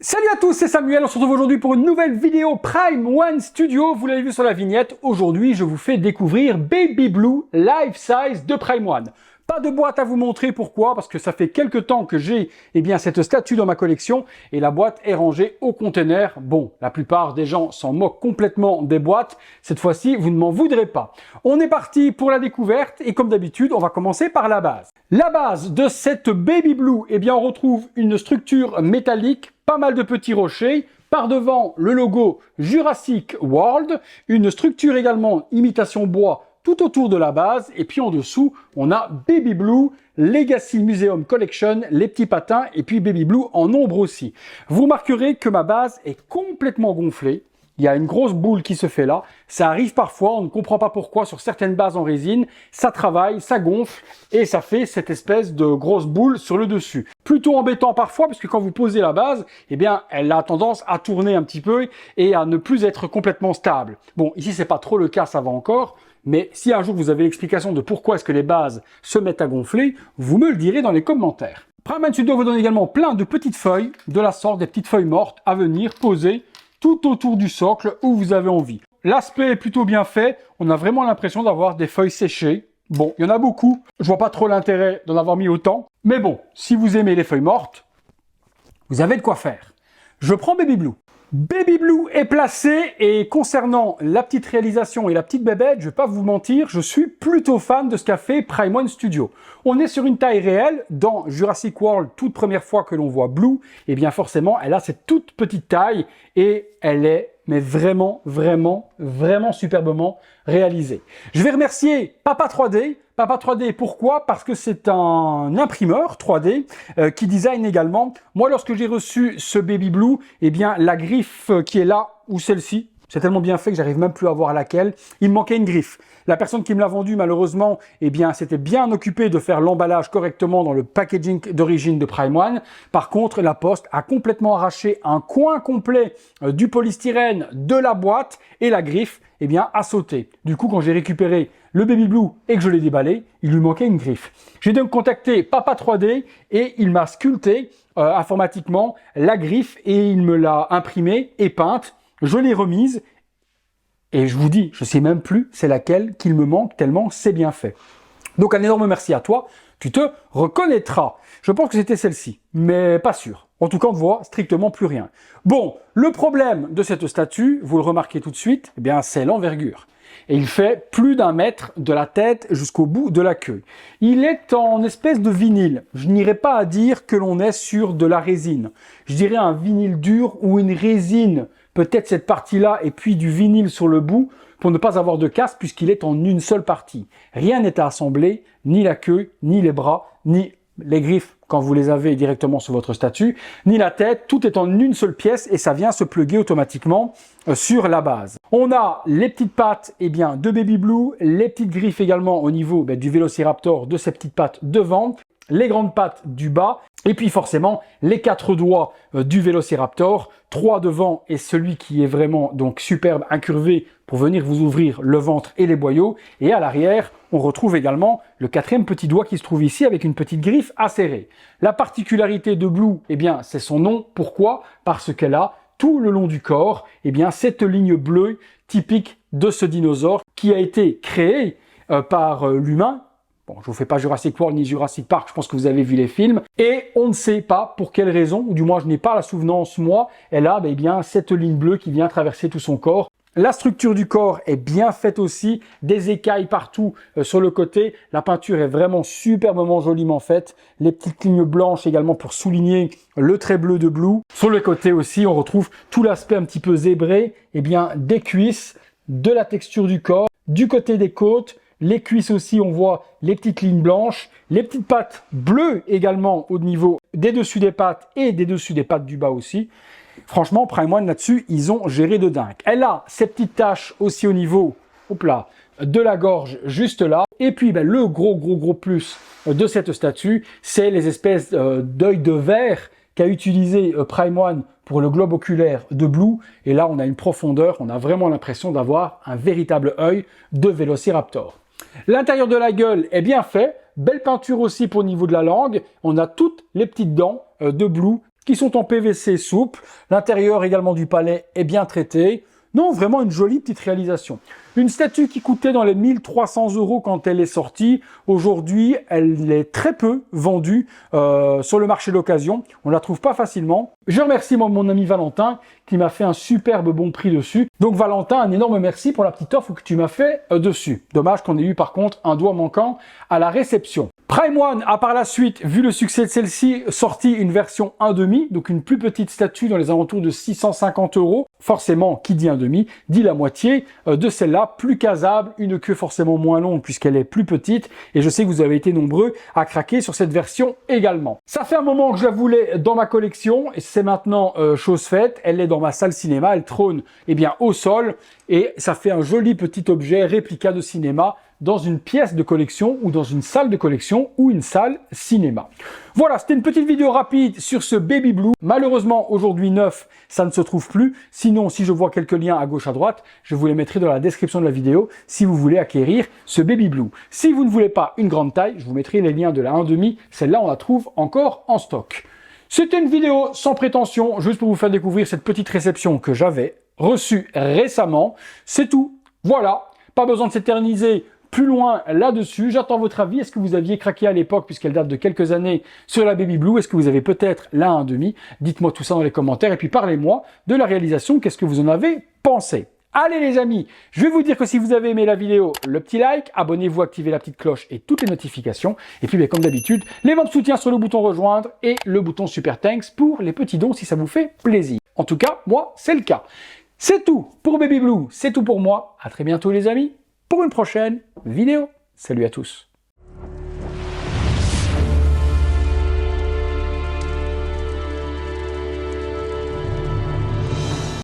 Salut à tous, c'est Samuel, on se retrouve aujourd'hui pour une nouvelle vidéo Prime One Studio. Vous l'avez vu sur la vignette, aujourd'hui je vous fais découvrir Baby Blue Life Size de Prime One. Pas de boîte à vous montrer, pourquoi? Parce que ça fait quelques temps que j'ai cette statue dans ma collection et la boîte est rangée au conteneur. Bon, la plupart des gens s'en moquent complètement des boîtes. Cette fois-ci, vous ne m'en voudrez pas. On est parti pour la découverte et comme d'habitude, on va commencer par la base. La base de cette Baby Blue, on retrouve une structure métallique, pas mal de petits rochers. Par devant, le logo Jurassic World, une structure également imitation bois tout autour de la base, et puis en dessous, on a Baby Blue, Legacy Museum Collection, les petits patins, et puis Baby Blue en ombre aussi. Vous remarquerez que ma base est complètement gonflée. Il y a une grosse boule qui se fait là. Ça arrive parfois, on ne comprend pas pourquoi, sur certaines bases en résine. Ça travaille, ça gonfle, et ça fait cette espèce de grosse boule sur le dessus. Plutôt embêtant parfois, parce que quand vous posez la base, elle a tendance à tourner un petit peu et à ne plus être complètement stable. Bon, ici, c'est pas trop le cas, ça va encore. Mais si un jour vous avez l'explication de pourquoi est-ce que les bases se mettent à gonfler, vous me le direz dans les commentaires. Prime One Studio vous donne également plein de petites feuilles, de la sorte des petites feuilles mortes à venir poser tout autour du socle où vous avez envie. L'aspect est plutôt bien fait, on a vraiment l'impression d'avoir des feuilles séchées. Bon, il y en a beaucoup, je vois pas trop l'intérêt d'en avoir mis autant, mais bon, si vous aimez les feuilles mortes, vous avez de quoi faire. Je prends Baby Blue. Baby Blue est placé et concernant la petite réalisation et la petite bébête, je vais pas vous mentir, je suis plutôt fan de ce qu'a fait Prime One Studio. On est sur une taille réelle. Dans Jurassic World, toute première fois que l'on voit Blue, forcément, elle a cette toute petite taille et elle est vraiment superbement réalisée. Je vais remercier Papa 3D. Papa 3D, pourquoi? Parce que c'est un imprimeur 3D qui design également. Moi, lorsque j'ai reçu ce Baby Blue, la griffe qui est là, ou celle-ci, c'est tellement bien fait que j'arrive même plus à voir laquelle, il me manquait une griffe. La personne qui me l'a vendu, malheureusement, s'était bien occupée de faire l'emballage correctement dans le packaging d'origine de Prime One. Par contre, la poste a complètement arraché un coin complet du polystyrène de la boîte et la griffe, a sauté. Du coup, quand j'ai récupéré le Baby Blue et que je l'ai déballé, il lui manquait une griffe. J'ai donc contacté Papa 3D et il m'a sculpté informatiquement la griffe et il me l'a imprimée et peinte. Je l'ai remise et je vous dis, je sais même plus c'est laquelle qu'il me manque tellement c'est bien fait. Donc un énorme merci à toi, tu te reconnaîtras. Je pense que c'était celle-ci, mais pas sûr. En tout cas, on ne voit strictement plus rien. Bon, le problème de cette statue, vous le remarquez tout de suite, c'est l'envergure. Et il fait plus d'1 mètre de la tête jusqu'au bout de la queue. Il est en espèce de vinyle. Je n'irai pas à dire que l'on est sur de la résine. Je dirais un vinyle dur ou une résine, peut-être cette partie-là et puis du vinyle sur le bout pour ne pas avoir de casse puisqu'il est en une seule partie. Rien n'est à assembler, ni la queue, ni les bras, ni les griffes quand vous les avez directement sur votre statue, ni la tête, tout est en une seule pièce et ça vient se plugger automatiquement sur la base. On a les petites pattes de Baby Blue, les petites griffes également au niveau du Vélociraptor de ces petites pattes devant, les grandes pattes du bas, et puis forcément les 4 doigts du Vélociraptor, 3 devant et celui qui est vraiment donc superbe, incurvé pour venir vous ouvrir le ventre et les boyaux, et à l'arrière, on retrouve également le 4e petit doigt qui se trouve ici avec une petite griffe acérée. La particularité de Blue, c'est son nom. Pourquoi? Parce qu'elle a tout le long du corps, cette ligne bleue typique de ce dinosaure qui a été créé par l'humain. Bon, je vous fais pas Jurassic World ni Jurassic Park, je pense que vous avez vu les films. Et on ne sait pas pour quelle raison, ou du moins je n'ai pas la souvenance, moi, elle a cette ligne bleue qui vient traverser tout son corps. La structure du corps est bien faite aussi, des écailles partout sur le côté. La peinture est vraiment superbement joliment faite. Les petites lignes blanches également pour souligner le trait bleu de Blue. Sur le côté aussi, on retrouve tout l'aspect un petit peu zébré, des cuisses, de la texture du corps, du côté des côtes. Les cuisses aussi, on voit les petites lignes blanches, les petites pattes bleues également au niveau des dessus des pattes et des dessus des pattes du bas aussi. Franchement, Prime One là-dessus, ils ont géré de dingue. Elle a ces petites taches aussi au niveau, de la gorge juste là. Et puis le gros plus de cette statue, c'est les espèces d'œils de verre qu'a utilisé Prime One pour le globe oculaire de Blue. Et là, on a une profondeur, on a vraiment l'impression d'avoir un véritable œil de Vélociraptor. L'intérieur de la gueule est bien fait, belle peinture aussi pour le niveau de la langue. On a toutes les petites dents de Blue qui sont en PVC souple. L'intérieur également du palais est bien traité. Non, vraiment une jolie petite réalisation. Une statue qui coûtait dans les 1300 € quand elle est sortie. Aujourd'hui, elle est très peu vendue sur le marché d'occasion. On la trouve pas facilement. Je remercie mon ami Valentin qui m'a fait un superbe bon prix dessus. Donc Valentin, un énorme merci pour la petite offre que tu m'as fait dessus. Dommage qu'on ait eu par contre un doigt manquant à la réception. Prime One a par la suite, vu le succès de celle-ci, sorti une version 1,5, donc une plus petite statue dans les alentours de 650 €. Forcément, qui dit 1,5 dit la moitié de celle-là, plus casable, une queue forcément moins longue puisqu'elle est plus petite. Et je sais que vous avez été nombreux à craquer sur cette version également. Ça fait un moment que je la voulais dans ma collection et c'est maintenant chose faite. Elle est dans ma salle cinéma, elle trône au sol et ça fait un joli petit objet réplica de cinéma dans une pièce de collection ou dans une salle de collection ou une salle cinéma. Voilà, c'était une petite vidéo rapide sur ce Baby Blue. Malheureusement, aujourd'hui neuf, ça ne se trouve plus. Sinon, si je vois quelques liens à gauche, à droite, je vous les mettrai dans la description de la vidéo si vous voulez acquérir ce Baby Blue. Si vous ne voulez pas une grande taille, je vous mettrai les liens de la 1,5. Celle-là, on la trouve encore en stock. C'était une vidéo sans prétention, juste pour vous faire découvrir cette petite réception que j'avais reçue récemment. C'est tout. Voilà, pas besoin de s'éterniser plus loin là-dessus. J'attends votre avis. Est-ce que vous aviez craqué à l'époque, puisqu'elle date de quelques années, sur la Baby Blue? Est-ce que vous avez peut-être la 1,5? Dites-moi tout ça dans les commentaires et puis parlez-moi de la réalisation. Qu'est-ce que vous en avez pensé? Allez les amis, je vais vous dire que si vous avez aimé la vidéo, le petit like, abonnez-vous, activez la petite cloche et toutes les notifications. Et puis comme d'habitude, les mots de soutien sur le bouton rejoindre et le bouton super thanks pour les petits dons si ça vous fait plaisir. En tout cas, moi, c'est le cas. C'est tout pour Baby Blue, c'est tout pour moi. À très bientôt les amis pour une prochaine vidéo. Salut à tous.